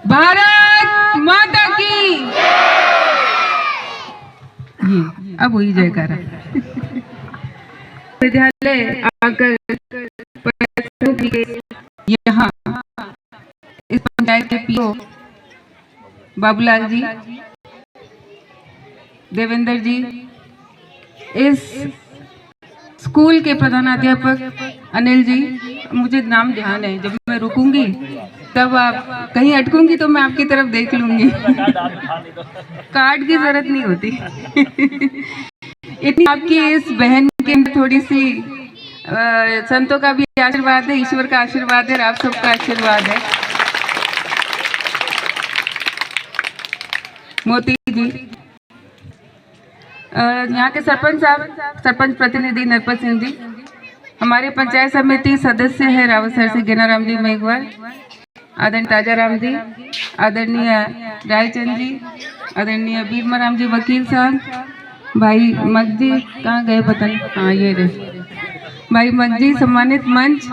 भारत माता की। ये अब वही जयकारा। विद्यालय आकर यहाँ इस पंचायत के पीओ बाबूलाल जी, देवेंद्र जी, इस स्कूल के प्रधानाध्यापक अनिल जी, मुझे नाम ध्यान है, जब मैं रुकूंगी तब आप कहीं अटकूंगी तो मैं आपकी तरफ देख लूंगी। कार्ड की जरूरत नहीं होती। इतनी आपकी इस बहन के थोड़ी सी संतों का भी आशीर्वाद है, ईश्वर का आशीर्वाद है, आप सबका आशीर्वाद है। मोती जी, यहाँ के सरपंच साहब, सरपंच प्रतिनिधि नरपत सिंह जी, हमारे पंचायत समिति सदस्य है रावतसर से गेनाराम जी मेघवाल, आदरणीय ताजाराम जी, आदरणीय रायचंद जी, आदरणीय बीरमराम जी वकील साहब, भाई मगजी कहाँ गए पता नहीं, हाँ ये रहे भाई मगजी, सम्मानित मंच।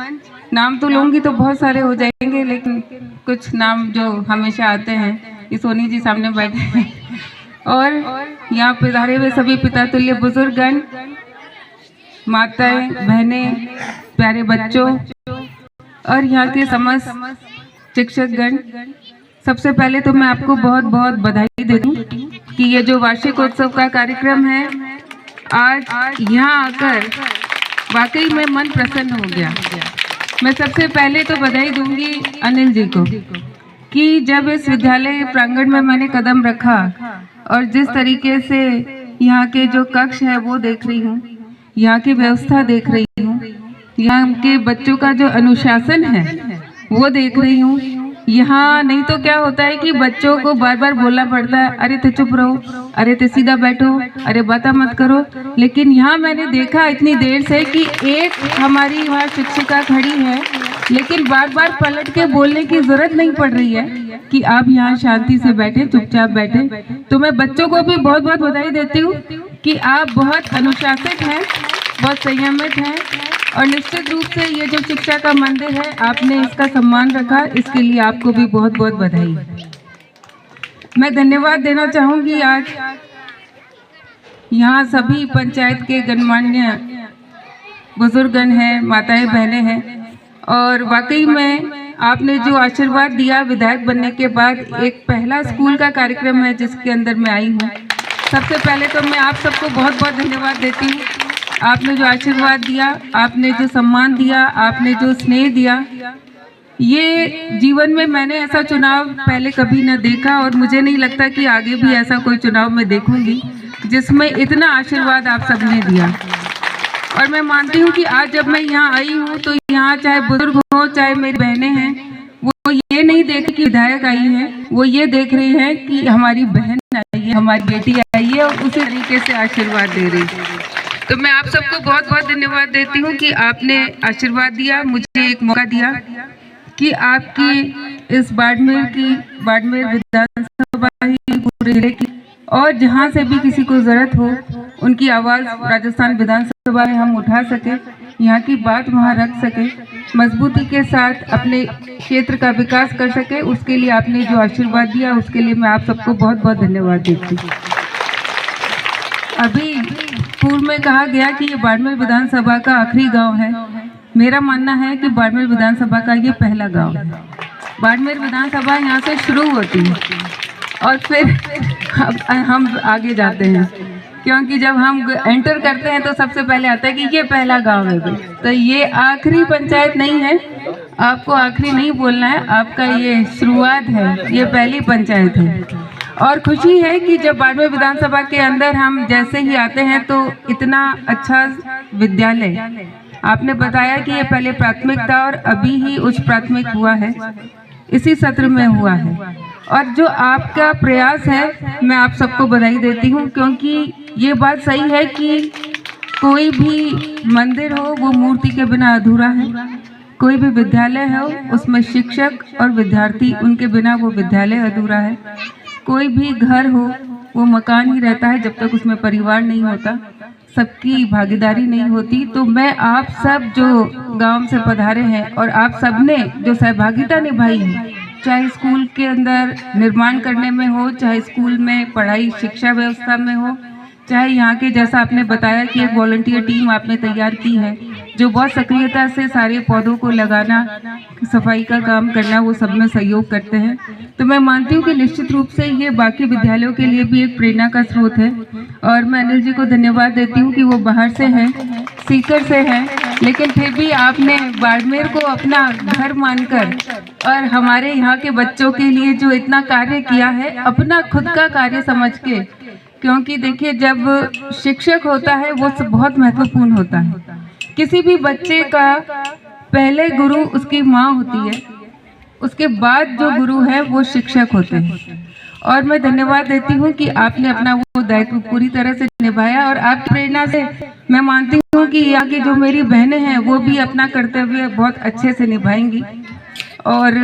नाम तो लूंगी तो बहुत सारे हो जाएंगे, लेकिन कुछ नाम जो हमेशा आते हैं, ये सोनी जी सामने बैठे हैं, और यहाँ पे पधारे हुए सभी पिता तुल्य बुजुर्गगण, माताएं, बहनें, प्यारे बच्चों और यहाँ के समस्त शिक्षकगण, सबसे पहले तो मैं आपको बहुत बहुत बधाई दे दूं कि ये जो वार्षिक उत्सव का कार्यक्रम है, आज यहाँ आकर वाकई में मन प्रसन्न हो गया। मैं सबसे पहले तो बधाई दूंगी अनिल जी को कि जब इस विद्यालय प्रांगण में मैंने कदम रखा और जिस तरीके से यहाँ के जो कक्ष है वो देख रही हूँ, यहाँ की व्यवस्था देख रही हूँ, यहाँ के बच्चों का जो अनुशासन है वो देख रही हूँ। यहाँ नहीं तो क्या होता है कि बच्चों को बार बार बोलना पड़ता है, अरे तो चुप रहो, अरे तो सीधा बैठो, अरे बातें मत करो। लेकिन यहाँ मैंने देखा इतनी देर से कि एक हमारी वहाँ शिक्षिका खड़ी है, लेकिन बार बार पलट के बोलने की जरूरत नहीं पड़ रही है कि आप यहाँ शांति से बैठे, चुपचाप बैठे। तो मैं बच्चों को भी बहुत बहुत बधाई देती हूँ कि आप बहुत अनुशासित हैं, बहुत संयमित हैं, और निश्चित रूप से ये जो शिक्षा का मंदिर है आपने इसका सम्मान रखा, इसके लिए आपको भी बहुत बहुत बधाई। मैं धन्यवाद देना चाहूँगी आज यहाँ सभी पंचायत के गणमान्य बुजुर्गगण हैं, माताएं, बहनें हैं, और वाकई में आपने जो आशीर्वाद दिया विधायक बनने के बाद, एक पहला स्कूल का कार्यक्रम है जिसके अंदर मैं आई हूँ। सबसे पहले तो मैं आप सबको बहुत बहुत धन्यवाद देती हूँ। आपने जो आशीर्वाद दिया, आपने जो सम्मान दिया, आपने जो स्नेह दिया, ये जीवन में मैंने ऐसा चुनाव पहले कभी न देखा, और मुझे नहीं लगता कि आगे भी ऐसा कोई चुनाव मैं देखूंगी जिसमें इतना आशीर्वाद आप सबने दिया। और मैं मानती हूँ कि आज जब मैं यहाँ आई हूँ तो यहाँ चाहे बुजुर्ग हो, चाहे मेरी बहनें हैं, वो ये नहीं देख कि विधायक आई है, वो ये देख रही है कि हमारी बहन आई है, हमारी बेटी आई है, और उसी तरीके से आशीर्वाद दे रही है। तो मैं आप सबको बहुत बहुत धन्यवाद देती हूँ कि आपने आशीर्वाद दिया, मुझे एक मौका दिया कि आपकी इस बाड़मेर विधानसभा ही पूरे जिले की, और जहाँ से भी किसी को ज़रूरत हो उनकी आवाज़ राजस्थान विधानसभा में हम उठा सके, यहाँ की बात वहाँ रख सके, मजबूती के साथ अपने क्षेत्र का विकास कर सके, उसके लिए आपने जो आशीर्वाद दिया उसके लिए मैं आप सबको बहुत बहुत धन्यवाद देती हूँ। अभी पूर्व में कहा गया कि ये बाड़मेर विधानसभा का आखिरी गांव है। मेरा मानना है कि बाड़मेर विधानसभा का ये पहला गांव है। बाड़मेर विधानसभा यहाँ से शुरू होती है और फिर हम आगे जाते हैं, क्योंकि जब हम एंटर करते हैं तो सबसे पहले आता है कि ये पहला गांव है भाई। तो ये आखिरी पंचायत नहीं है, आपको आखिरी नहीं बोलना है, आपका ये शुरुआत है, ये पहली पंचायत है। और खुशी है कि जब बाड़मेर विधानसभा के अंदर हम जैसे ही आते हैं तो इतना अच्छा विद्यालय, आपने बताया कि ये पहले प्राथमिक था और अभी ही उच्च प्राथमिक हुआ है, इसी सत्र में हुआ है। और जो आपका प्रयास है मैं आप सबको बधाई देती हूँ, क्योंकि ये बात सही है कि कोई भी मंदिर हो वो मूर्ति के बिना अधूरा है, कोई भी विद्यालय हो उसमें शिक्षक और विद्यार्थी उनके बिना वो विद्यालय अधूरा है, कोई भी घर हो वो मकान ही रहता है जब तक उसमें परिवार नहीं होता, सबकी भागीदारी नहीं होती। तो मैं आप सब जो गांव से पधारे हैं और आप सब ने जो सहभागिता निभाई है चाहे स्कूल के अंदर निर्माण करने में हो, चाहे स्कूल में पढ़ाई शिक्षा व्यवस्था में हो, चाहे यहाँ के जैसा आपने बताया कि एक वॉलंटियर टीम आपने तैयार की है जो बहुत सक्रियता से सारे पौधों को लगाना, सफाई का काम करना, वो सब में सहयोग करते हैं। तो मैं मानती हूँ कि निश्चित रूप से ये बाकी विद्यालयों के लिए भी एक प्रेरणा का स्रोत है। और मैं अनिल जी को धन्यवाद देती हूँ कि वो बाहर से हैं, सीकर से हैं, लेकिन फिर भी आपने बाड़मेर को अपना घर मानकर और हमारे यहाँ के बच्चों के लिए जो इतना कार्य किया है, अपना खुद का कार्य समझ के, क्योंकि देखिए जब शिक्षक होता है वो बहुत महत्वपूर्ण होता है। किसी भी बच्चे का पहले गुरु उसकी माँ होती है, उसके बाद जो गुरु है वो शिक्षक होते हैं। और मैं धन्यवाद देती हूँ कि आपने अपना वो दायित्व पूरी तरह से निभाया और आपकी प्रेरणा से मैं मानती हूँ कि यहाँ की जो मेरी बहनें हैं वो भी अपना कर्तव्य बहुत अच्छे से निभाएंगी। और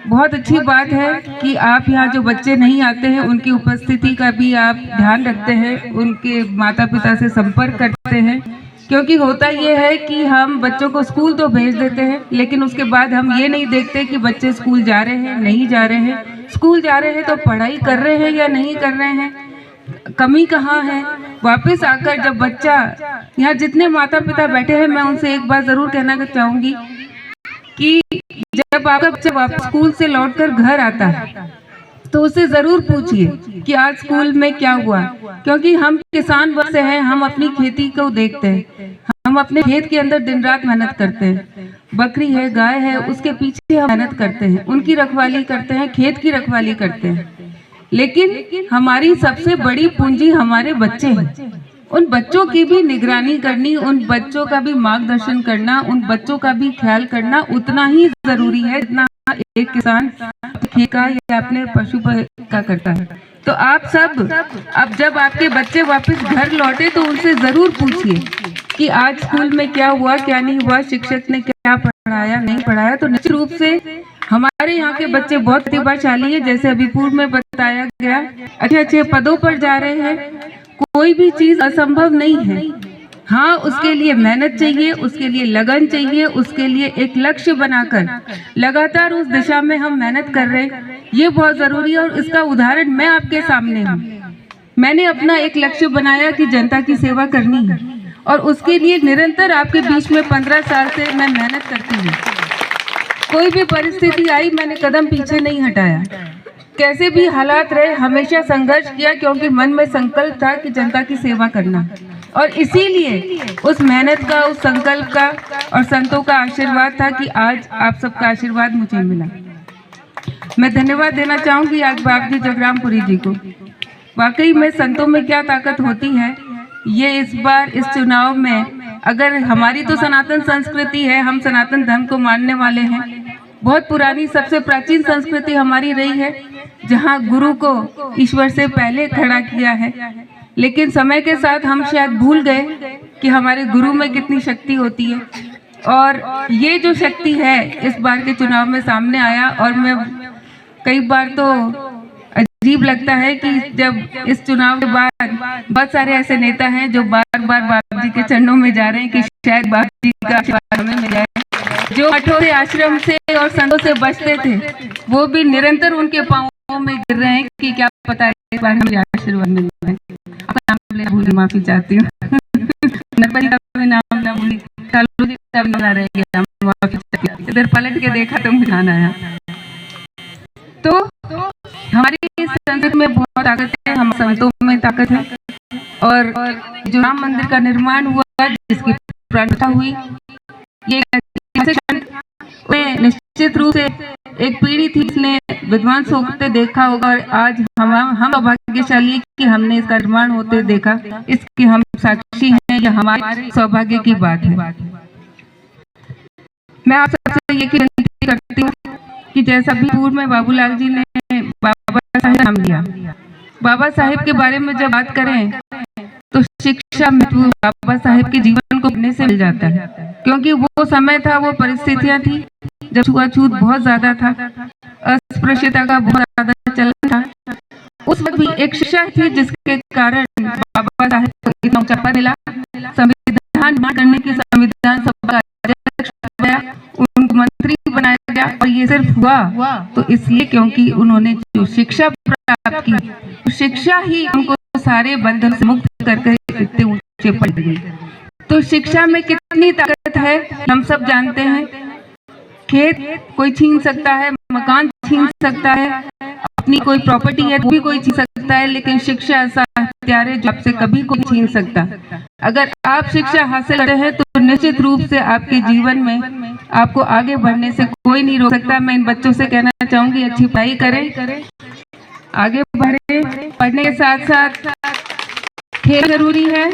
बहुत अच्छी बात है कि आप यहाँ जो बच्चे नहीं आते हैं उनकी उपस्थिति का भी आप ध्यान रखते हैं, उनके माता पिता से संपर्क करते हैं, क्योंकि होता ये है कि हम बच्चों को स्कूल तो भेज देते हैं लेकिन उसके बाद हम ये नहीं देखते कि बच्चे स्कूल जा रहे हैं नहीं जा रहे हैं, स्कूल जा रहे हैं तो पढ़ाई कर रहे हैं या नहीं कर रहे हैं, कमी कहाँ है। वापस आकर जब बच्चा, यहाँ जितने माता पिता बैठे हैं मैं उनसे एक बात ज़रूर कहना चाहूँगी कि जब आपका बच्चा वापस स्कूल से लौटकर घर आता है तो उसे ज़रूर पूछिए कि आज स्कूल में क्या हुआ, क्योंकि हम किसान वर्ग से हैं, हम अपनी खेती को देखते हैं, हम अपने खेत के अंदर दिन रात मेहनत करते हैं, बकरी है गाय है उसके पीछे हम मेहनत करते हैं, उनकी रखवाली करते हैं, खेत की रखवाली करते हैं, लेकिन हमारी सबसे बड़ी पूंजी हमारे बच्चे हैं। उन बच्चों की भी निगरानी करनी, उन बच्चों का भी मार्गदर्शन करना, उन बच्चों का भी ख्याल करना उतना ही जरूरी है जितना एक किसान खेत का या अपने पशु का करता है। तो आप सब अब जब आपके बच्चे वापस घर लौटे तो उनसे जरूर पूछिए कि आज स्कूल में क्या हुआ क्या नहीं हुआ, शिक्षक ने क्या पढ़ाया नहीं पढ़ाया। तो निश्चित रूप से हमारे यहाँ के बच्चे बहुत प्रतिभाशाली है, जैसे अभी पूर्व में बताया गया, अच्छे अच्छे पदों पर जा रहे हैं। कोई भी चीज असंभव नहीं है, हाँ उसके लिए मेहनत चाहिए, उसके लिए लगन चाहिए, उसके लिए एक लक्ष्य बनाकर लगातार उस दिशा में हम मेहनत कर रहे हैं, ये बहुत जरूरी है। और इसका उदाहरण मैं आपके सामने हूँ। मैंने अपना एक लक्ष्य बनाया कि जनता की सेवा करनी है और उसके लिए निरंतर आपके बीच में 15 साल से मैं मेहनत करती हूँ। कोई भी परिस्थिति आई मैंने कदम पीछे नहीं हटाया, कैसे भी हालात रहे हमेशा संघर्ष किया, क्योंकि मन में संकल्प था कि जनता की सेवा करना। और इसीलिए उस मेहनत का, उस संकल्प का और संतों का आशीर्वाद था कि आज आप सबका आशीर्वाद मुझे मिला। मैं धन्यवाद देना चाहूँगी आज बाबजी जगरामपुरी जी को। वाकई में संतों में क्या ताकत होती है, ये इस बार इस चुनाव में, अगर हमारी तो सनातन संस्कृति है, हम सनातन धर्म को मानने वाले हैं, बहुत पुरानी सबसे प्राचीन संस्कृति हमारी रही है जहाँ गुरु को ईश्वर से पहले खड़ा किया है। लेकिन समय के साथ हम शायद भूल गए कि हमारे गुरु में कितनी शक्ति होती है, और ये जो शक्ति है इस बार के चुनाव में सामने आया। और मैं कई बार तो अजीब लगता है कि जब इस चुनाव के बाद बहुत सारे ऐसे नेता हैं जो बार बार बाबा जी के चरणों में जा रहे हैं कि शायद बाबा जी का आशीर्वाद हमें मिल जाए। जो मठों से, आश्रम से और संतों से बचते थे वो भी निरंतर उनके पांवों में गिर रहे हैं कि क्या पता है इस बार हमें आशीर्वाद मिल जाए। आपका नाम ले भूली, माफी चाहती हूँ। नरपति का भी नाम ना भूली, कालू जी का भी नाम रह गया, माफी चाहती हूँ। इधर पलट के देखा तो मुझे ध्यान आया। तो हमारी इस संस्कृति में बहुत ताकत है, हम संतों में ताकत है। और जो राम मंदिर का निर्माण हुआ, जिसकी प्रतिष्ठा हुई, ये निश्चित रूप से एक पीढ़ी थी जिसने विद्वांस होते देखा होगा, और आज हम सौभाग्यशाली है कि हमने इसका निर्माण होते देखा, इसके हम साक्षी हैं। यह हमारे सौभाग्य की बात है। मैं आप सबसे ये विनती करती हूँ कि जैसा भी पूर्व में बाबूलाल जी ने बाबा साहेब नाम लिया, बाबा साहेब के बारे में जब बात करें तो शिक्षा महत्व बाबा साहेब के जीवन को पढ़ने से मिल जाता है, क्योंकि वो समय था, वो परिस्थितियां थी जब छुआछूत बहुत ज्यादा था, अस्पृश्यता का बहुत ज्यादा चलन था। उस वक्त भी एक शिक्षा थी जिसके कारण बाबा साहेब को इतना ऊंचा पद मिला, संविधान निर्माण करने की संविधान सभा का अध्यक्ष बनाया, उनको मंत्री बनाया गया। और ये सिर्फ हुआ तो इसलिए क्योंकि उन्होंने जो शिक्षा प्राप्त की, शिक्षा ही हमको सारे बंधन से मुक्त करके इतने ऊंचे पड़ गई। तो शिक्षा में कितनी ताकत है हम सब जानते हैं। खेत कोई छीन सकता है, मकान छीन सकता है, अपनी कोई प्रॉपर्टी है वो भी कोई छीन सकता है, लेकिन शिक्षा ऐसा हथियार है जो आपसे कभी कोई छीन सकता। अगर आप शिक्षा हासिल करते हैं तो निश्चित रूप से आपके जीवन में आपको आगे बढ़ने से कोई नहीं रोक सकता। मैं इन बच्चों से कहना चाहूंगी अच्छी पढ़ाई करें, आगे बढ़े, पढ़ने के साथ साथ खेल जरूरी है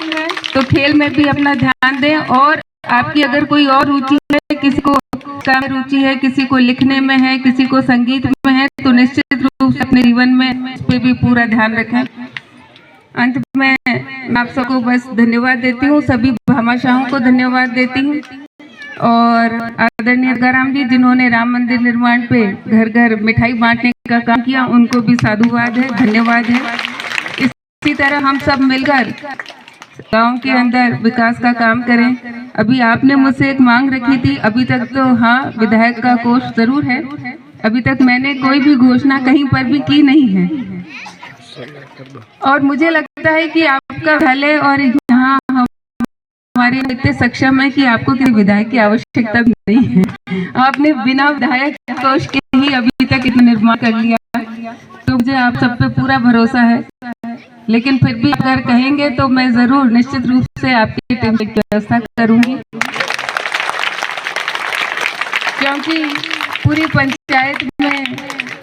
तो खेल में भी अपना ध्यान दें। और आपकी अगर कोई और रुचि है, किसी को काम रुचि है, किसी को लिखने में है, किसी को संगीत में है, तो निश्चित रूप से अपने जीवन में इस पे भी पूरा ध्यान रखें। अंत में आप सबको बस धन्यवाद देती हूँ, सभी भामाशाहों को धन्यवाद देती हूँ और आदरणीय गंगाराम जी जिन्होंने राम मंदिर निर्माण पे घर घर मिठाई बांटने का काम किया, उनको भी साधुवाद है, धन्यवाद है। इसी तरह हम सब मिलकर गांव के अंदर विकास का काम करें। अभी आपने मुझसे एक मांग रखी थी, अभी तक तो हाँ विधायक का कोष जरूर है, अभी तक मैंने कोई भी घोषणा कहीं पर भी की नहीं है और मुझे लगता है कि आपका भले और यहाँ हमारे इतने सक्षम है कि आपको किसी विधायक की आवश्यकता भी नहीं है। आपने बिना विधायक कोष के ही अभी तक इतना निर्माण कर लिया, तो मुझे आप सब पे पूरा भरोसा है। लेकिन फिर भी अगर कहेंगे तो मैं जरूर निश्चित रूप से आपकी टीम की व्यवस्था करूंगी, क्योंकि पूरी पंचायत में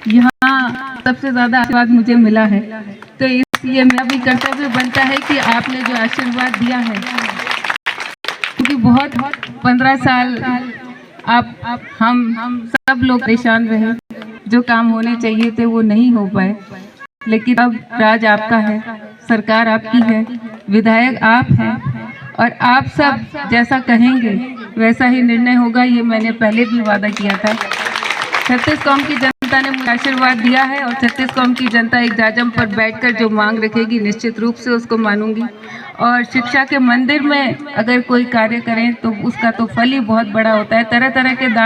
यहाँ सबसे ज्यादा आशीर्वाद मुझे मिला है। तो इसलिए मेरा भी कर्तव्य बनता है कि आपने जो आशीर्वाद दिया है, क्योंकि बहुत 15 साल आप हम सब लोग परेशान रहे, जो काम होने चाहिए थे वो नहीं हो पाए, लेकिन अब राज आपका है, सरकार आपकी है, विधायक आप हैं और आप सब जैसा कहेंगे वैसा ही निर्णय होगा, ये मैंने पहले भी वादा किया था। छत्तीस कौम की जनता ने मुझे आशीर्वाद दिया है और छत्तीस कौम की जनता एक जाजम पर बैठकर जो मांग रखेगी निश्चित रूप से उसको मानूंगी। और शिक्षा के मंदिर में अगर कोई कार्य करें तो उसका तो फल ही बहुत बड़ा होता है। तरह तरह के दान